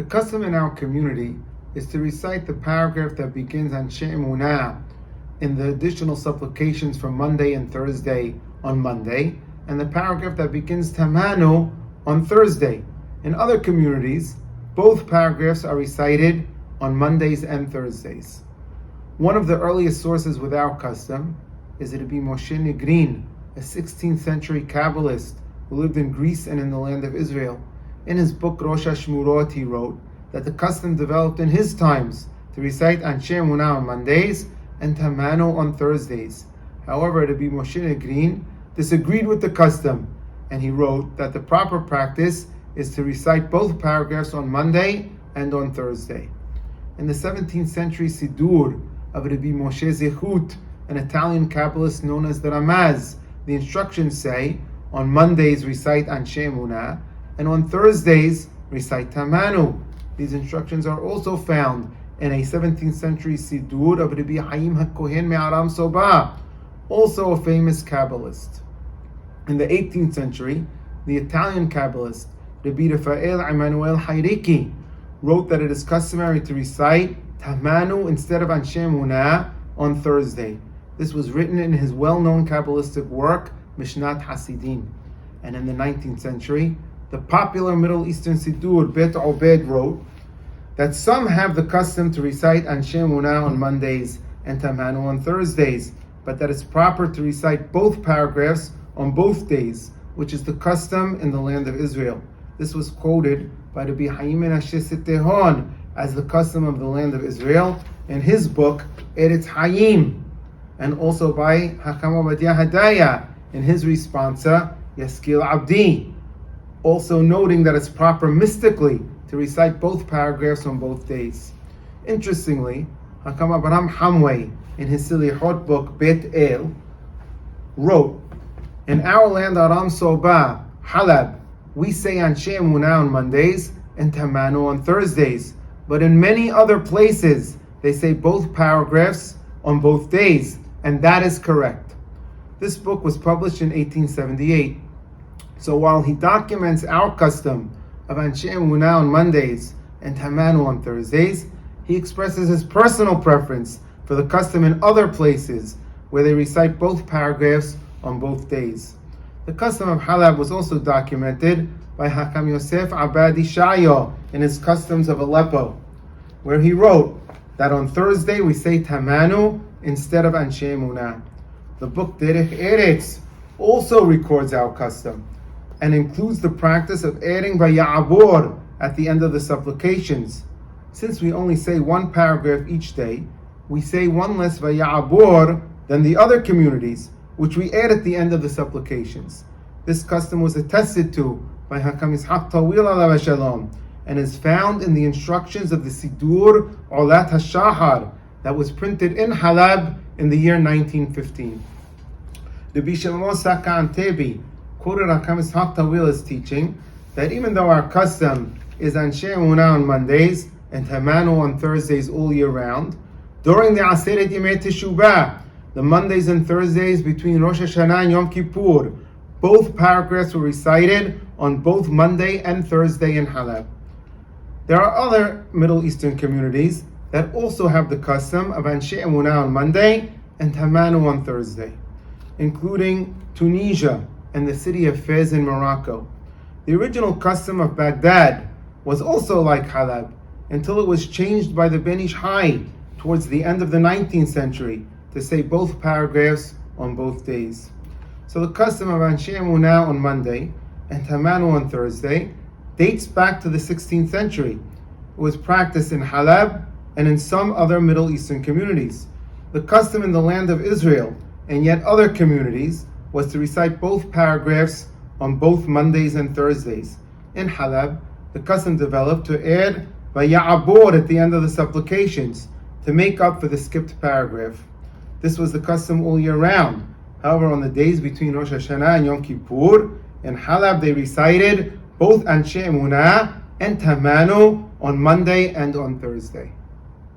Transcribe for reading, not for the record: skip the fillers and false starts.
The custom in our community is to recite the paragraph that begins Anshe Emunah in the additional supplications for Monday and Thursday on Monday, and the paragraph that begins Tamanu on Thursday. In other communities, both paragraphs are recited on Mondays and Thursdays. One of the earliest sources with our custom is Rabbi Moshe Negrin, a 16th century Kabbalist who lived in Greece and in the land of Israel. In his book Rosh HaShmurot, he wrote that the custom developed in his times to recite Anshe Emunah on Mondays and Tamanu on Thursdays. However, Rabbi Moshe Negrin disagreed with the custom, and he wrote that the proper practice is to recite both paragraphs on Monday and on Thursday. In the 17th century Siddur of Rabbi Moshe Zechut, an Italian Kabbalist known as the Ramaz, the instructions say, on Mondays recite Anshe Emunah, and on Thursdays recite Tamanu. These instructions are also found in a 17th century Siddur of Rabbi Haim HaKohen Me'aram Soba, also a famous Kabbalist. In the 18th century, the Italian Kabbalist Rabbi Rafael Emanuel Hayriki wrote that it is customary to recite Tamanu instead of Anshe Emunah on Thursday. This was written in his well-known Kabbalistic work, Mishnat Hasidim. And in the 19th century, the popular Middle Eastern Siddur Bet Obed wrote that some have the custom to recite Anshe Emunah on Mondays and Tamanu on Thursdays, but that it's proper to recite both paragraphs on both days, which is the custom in the land of Israel. This was quoted by Rabbi Haim Menashe Setehon as the custom of the land of Israel in his book Eretz Hayim, and also by Hakam Obadiah Hadaya in his responsa Yaskil Abdi, also noting that it's proper mystically to recite both paragraphs on both days. Interestingly, Hakam Abraham Hamway in his Silihot book Bet El wrote, in our land Aram Soba, Halab, we say Anshe Emunah on Mondays and Tamanu on Thursdays, but in many other places they say both paragraphs on both days, and that is correct. This book was published in 1878. So while he documents our custom of Anshe Emunah on Mondays and Tamanu on Thursdays, he expresses his personal preference for the custom in other places where they recite both paragraphs on both days. The custom of Halab was also documented by Hakam Yosef Abadi Shayo in his Customs of Aleppo, where he wrote that on Thursday we say Tamanu instead of Anshe Emunah. The book Derech Eretz also records our custom and includes the practice of adding VaYa'abor at the end of the supplications. Since we only say one paragraph each day, we say one less VaYa'abor than the other communities, which we add at the end of the supplications. This custom was attested to by Hakam Yitzhak Tawil alav Shalom and is found in the instructions of the Siddur Olat HaShahar that was printed in Halab in the year 1915. Rabbi Shlomo Saka Antebi quoted Hakam Yitzhak Tawil as teaching that even though our custom is Anshe Emunah on Mondays and Tamanu on Thursdays all year round, during the Aseret Yemei Teshuvah, the Mondays and Thursdays between Rosh Hashanah and Yom Kippur, both paragraphs were recited on both Monday and Thursday in Halab. There are other Middle Eastern communities that also have the custom of Anshe Emunah on Monday and Tamanu on Thursday, including Tunisia and the city of Fez in Morocco. The original custom of Baghdad was also like Halab until it was changed by the Ben Ish Hai towards the end of the 19th century to say both paragraphs on both days. So the custom of Anshe Emunah on Monday and Tamanu on Thursday dates back to the 16th century. It was practiced in Halab and in some other Middle Eastern communities. The custom in the land of Israel and yet other communities was to recite both paragraphs on both Mondays and Thursdays. In Halab, the custom developed to add VaYa'abor at the end of the supplications to make up for the skipped paragraph. This was the custom all year round. However, on the days between Rosh Hashanah and Yom Kippur, in Halab they recited both Anshe Emunah and Tamanu on Monday and on Thursday.